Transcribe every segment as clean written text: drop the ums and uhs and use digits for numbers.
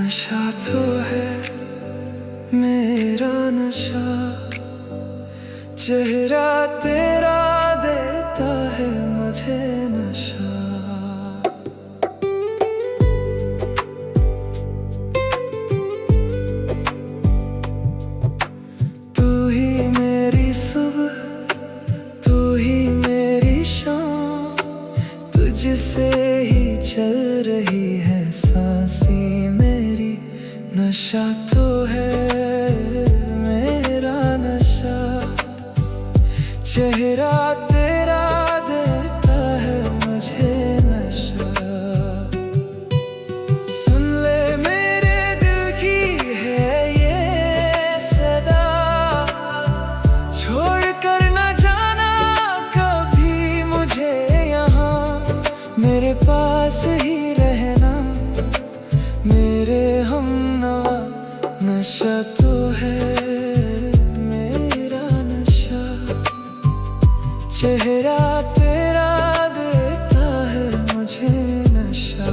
नशा तो है मेरा नशा, चेहरा तेरा देता है मुझे नशा। तू ही मेरी सुबह, तू ही मेरी शाम, तुझसे ही चल रही है सांसें मेरी। नशा तो है मेरा नशा, चेहरा तेरा देता है मुझे नशा। सुन ले मेरे दिल की है ये सदा, छोड़ कर न जाना कभी मुझे यहाँ, मेरे पास ही रहना मेरे हमनवा। नशा तो है मेरा नशा, चेहरा तेरा देता है मुझे नशा।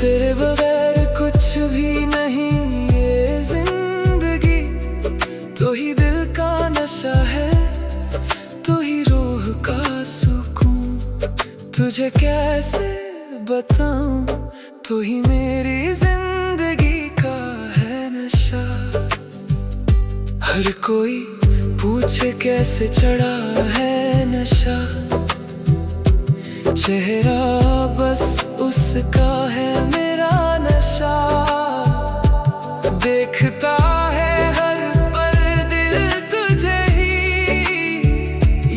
तेरे बगैर कुछ भी नहीं ये जिंदगी, तू ही दिल का नशा है, तू ही रूह का सुकून। तुझे कैसे बताऊं, तू ही मेरी जिंदगी का है नशा। हर कोई पूछे कैसे चढ़ा है नशा, चेहरा बस उसका है मेरा नशा। देखता है हर पल दिल तुझे ही,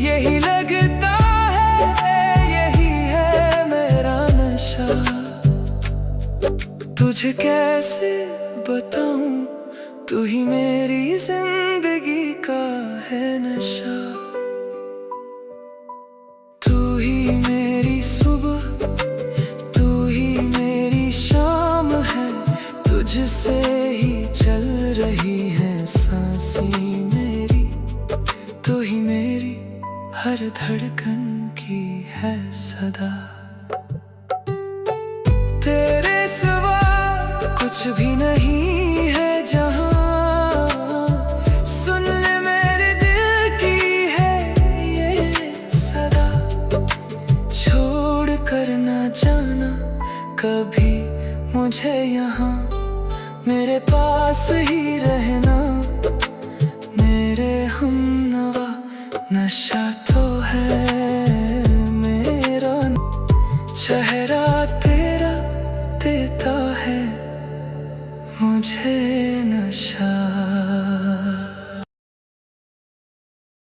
यही लगता है यही है मेरा नशा। तुझे कैसे बताऊं, तू ही मेरी जिंदगी का है नशा। तू ही मेरी सुबह, तू ही मेरी शाम है, तुझसे ही चल रही है सांसें मेरी। तू ही मेरी हर धड़कन की है सदा, तेरे सिवा कुछ भी नहीं है जहां। सुन ले मेरे दिल की है ये सदा, छोड़ कर ना जाना कभी मुझे यहाँ, मेरे पास ही रहना मेरे हमनवा। नशा तो है मेरा, चेहरा तेरा देता है मुझे नशा।